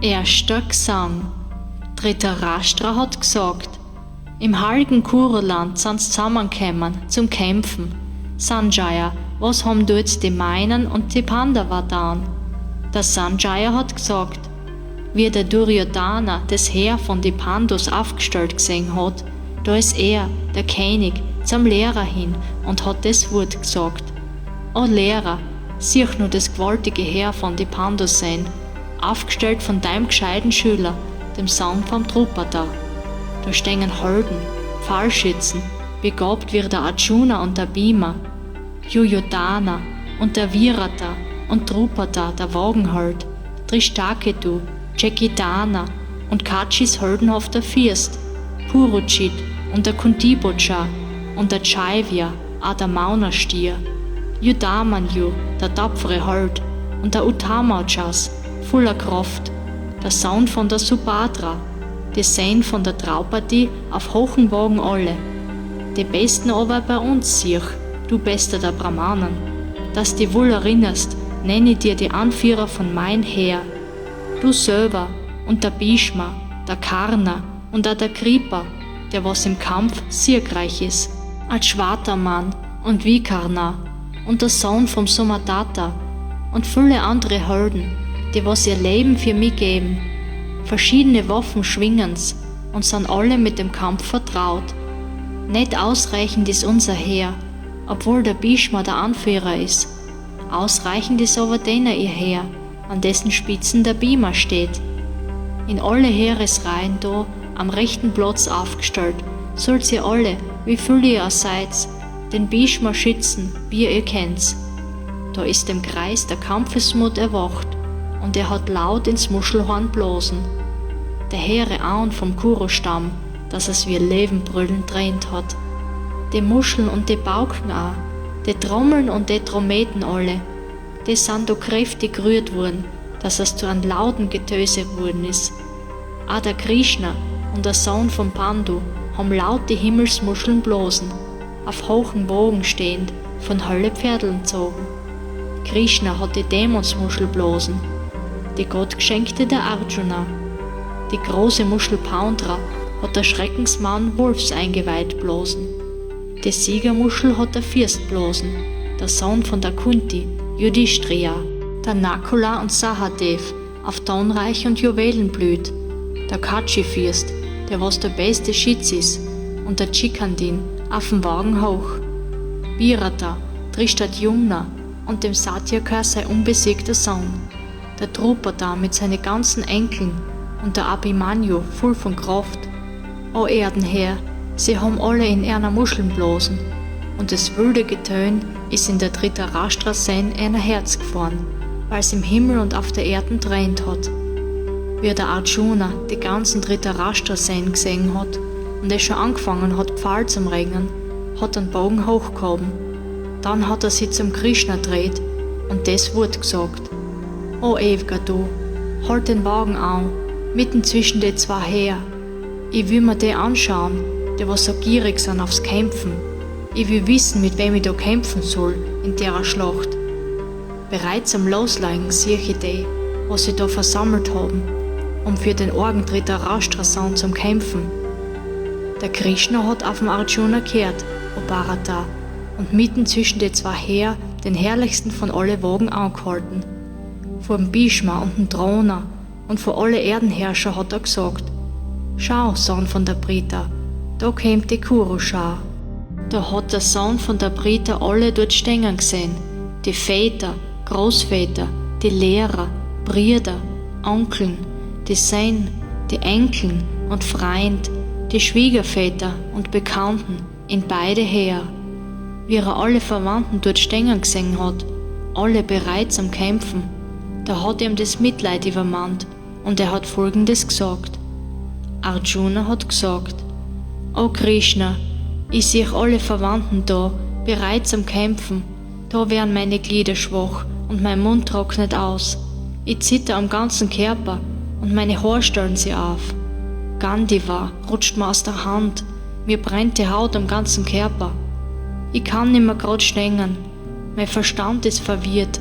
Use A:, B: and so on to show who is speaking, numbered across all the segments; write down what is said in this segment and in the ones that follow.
A: Erster Gesang. Dhritarashtra hat gesagt, im heiligen Kuruland sind sie zusammengekommen zum Kämpfen. Sanjaya, was haben dort die Meinen und die Pandava getan? Der Sanjaya hat gesagt, wie der Duryodhana das Heer von den Pandus aufgestellt gesehen hat, da ist er, der König, zum Lehrer hin und hat das Wort gesagt. O Lehrer, sieh nur das gewaltige Heer von den Pandus sein, aufgestellt von deinem gescheiten Schüler, dem Sohn vom Drupada. Da stehen Helden, Pfeilschützen, begabt wie der Arjuna und der Bhima, Duryodhana und der Virata und Drupada, der Wagenheld, Drishtaketu, Cekidana und Kachis heldenhafter Fürst, Purochit und der Kuntiboja und der Chaivya, auch der Maunerstier, Yudamanyu, der tapfere Held und der Uttamajas, voller Kraft, der Sohn von der Subhadra, die Sehn von der Draupadi auf hohen Wagen alle. Die Besten aber bei uns, sieh, du Bester der Brahmanen, dass du wohl erinnerst, nenne ich dir die Anführer von mein Heer. Du selber und der Bhishma, der Karna und auch der Kripa, der was im Kampf siegreich ist, als Schwartermann und Vikarna und der Sohn vom Somadatta und viele andere Helden, die was ihr Leben für mich geben. Verschiedene Waffen schwingen's und sind alle mit dem Kampf vertraut. Nicht ausreichend ist unser Heer, obwohl der Bhishma der Anführer ist. Ausreichend ist aber deiner ihr Heer, an dessen Spitzen der Bhima steht. In alle Heeresreihen da, am rechten Platz aufgestellt, sollt ihr alle, wie viele ihr seid, den Bhishma schützen, wie ihr kennt's. Da ist dem Kreis der Kampfesmut erwacht, und er hat laut ins Muschelhorn blasen. Der hehre Ahn vom Kuru-Stamm, dass es wie Leben brüllend drehnt hat. Die Muscheln und die Pauken auch, die Trommeln und die Trommeten alle, die sind da kräftig gerührt worden, dass es zu einem lauten Getöse geworden ist. Auch der Krishna und der Sohn von Pandu haben laut die Himmelsmuscheln blasen, auf hohen Wogen stehend, von Höllepferdeln gezogen. Krishna hat die Dämonsmuschel blasen, die Gottgeschenkte der Arjuna. Die große Muschel Paundra hat der Schreckensmann Wolfseingeweiht blasen. Die Siegermuschel hat der Fürst blasen, der Sohn von der Kunti, Yudhishthira, der Nakula und Sahadev, auf Tonreich und Juwelen blüht, der Kachi-Fürst, der was der beste Schütz ist, und der Chikandin auf dem Wagen hoch. Virata, Drishtadyumna und dem Satyaka sein unbesiegter Sohn, der Drupada mit seinen ganzen Enkeln und der Abhimanyu voll von Kraft. O Erdenherr, sie haben alle in einer Muscheln blasen, und das wilde Getön ist in der Dhritarashtra-Sen einer Herz gefahren, weil's im Himmel und auf der Erden tränt hat. Wie der Arjuna die ganzen Dhritarashtra-Sen gesehen hat und er schon angefangen hat, Pfahl zum Regnen, hat den Bogen hochgehoben. Dann hat er sich zum Krishna dreht und das Wort gesagt. O ewiger du, halt den Wagen an, mitten zwischen die zwei Heer. Ich will mir die anschauen, die was so gierig sind aufs Kämpfen. Ich will wissen, mit wem ich da kämpfen soll in der Schlacht. Bereits am Loslegen sehe ich die, was sie da versammelt haben, um für den argen Dhritarashtra-Sohn zum Kämpfen. Der Krishna hat auf dem Arjuna gehört, O Bharata, und mitten zwischen die zwei Heer den herrlichsten von alle Wagen angehalten. Vor dem Bhishma und dem Drona und vor alle Erdenherrscher hat er gesagt, schau, Sohn von der Brita, da kämt die Kuru-Schar. Da hat der Sohn von der Brita alle dort stehen gesehen, die Väter, Großväter, die Lehrer, Brüder, Onkeln, die Söhne, die Enkeln und Freund, die Schwiegerväter und Bekannten in beide Heer. Wie er alle Verwandten dort stehen gesehen hat, alle bereit zum Kämpfen, da hat ihm das Mitleid übermannt und er hat Folgendes gesagt. Arjuna hat gesagt, O Krishna, ich sehe alle Verwandten da, bereit zum Kämpfen, da werden meine Glieder schwach und mein Mund trocknet aus. Ich zitter am ganzen Körper und meine Haare stellen sie auf. Gandiva rutscht mir aus der Hand, mir brennt die Haut am ganzen Körper. Ich kann nimmer grad stehen, mein Verstand ist verwirrt.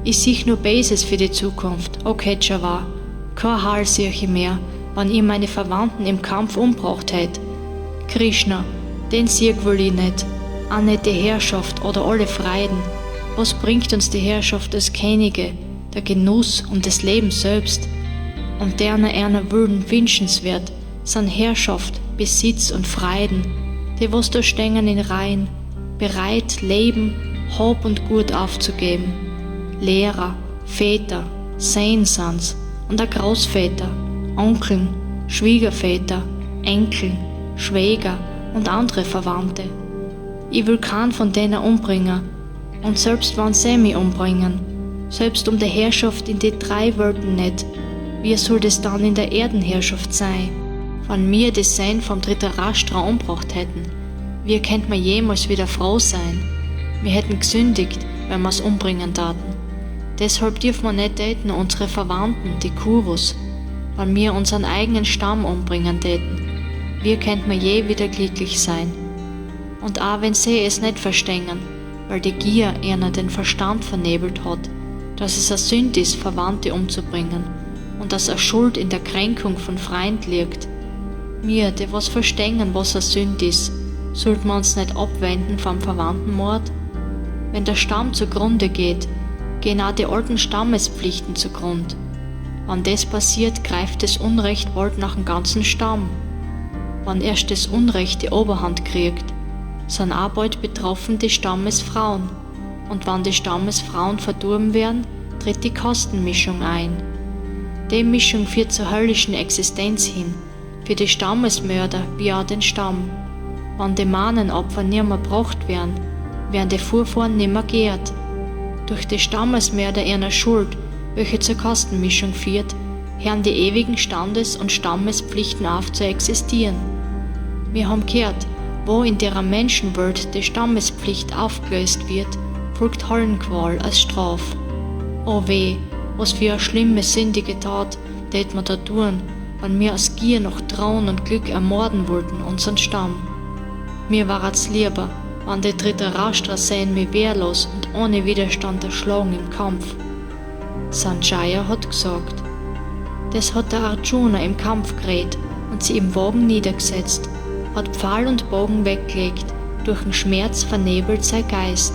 A: Ich sehe nur Bases für die Zukunft, O Ketchava. Kein Halsirche mehr, wann ihr meine Verwandten im Kampf umgebracht hätt. Krishna, den Sieg will ich nicht, auch nicht die Herrschaft oder alle Freuden. Was bringt uns die Herrschaft als Könige, der Genuss und das Leben selbst? Und einer Willen wünschenswert, sind Herrschaft, Besitz und Freuden, die was da stehen in Reihen, bereit, Leben, Hab und Gut aufzugeben. Lehrer, Väter, Söhne sind's, und auch Großväter, Onkeln, Schwiegerväter, Enkel, Schwäger und andere Verwandte. Ich will keinen von denen umbringen, und selbst wenn sie mich umbringen, selbst um die Herrschaft in die 3 Welten nicht, wie soll das dann in der Erdenherrschaft sein, wenn wir die Söhne vom Dhritarashtra umgebracht hätten? Wie könnt man jemals wieder froh sein? Wir hätten gesündigt, wenn wir's umbringen taten. Deshalb dürfen wir nicht täten unsere Verwandten, die Kurus, wenn wir unseren eigenen Stamm umbringen täten. Wie könnt man je wieder glücklich sein? Und auch wenn sie es nicht verstehen, weil die Gier ihnen den Verstand vernebelt hat, dass es eine Sünde ist, Verwandte umzubringen und dass eine Schuld in der Kränkung von Freund liegt. Wir, die was verstehen, was eine Sünde ist, sollten wir uns nicht abwenden vom Verwandtenmord? Wenn der Stamm zugrunde geht, gehen auch die alten Stammespflichten zugrund. Wenn das passiert, greift das Unrecht bald nach dem ganzen Stamm. Wenn erst das Unrecht die Oberhand kriegt, sind auch bald betroffen die Stammesfrauen. Und wenn die Stammesfrauen verdorben werden, tritt die Kastenmischung ein. Die Mischung führt zur höllischen Existenz hin, für die Stammesmörder wie auch den Stamm. Wenn die Mahnenopfer nimmer gebracht werden, werden die Vorfahren nimmer geehrt. Durch die Stammesmörder ihrer Schuld, welche zur Kastenmischung führt, hören die ewigen Standes- und Stammespflichten auf zu existieren. Wir haben gehört, wo in der Menschenwelt die Stammespflicht aufgelöst wird, folgt Höllenqual als Straf. Oh weh, was für eine schlimme, sündige Tat tät man da tun, wenn wir aus Gier nach Thron und Glück ermorden wollten, unseren Stamm. Mir war's lieber, wenn die Dhritarashtra sehen mich wehrlos und ohne Widerstand erschlagen im Kampf. Sanjaya hat gesagt. Das hat der Arjuna im Kampf geredet und sie im Wagen niedergesetzt, hat Pfahl und Bogen weggelegt, durch den Schmerz vernebelt sein Geist.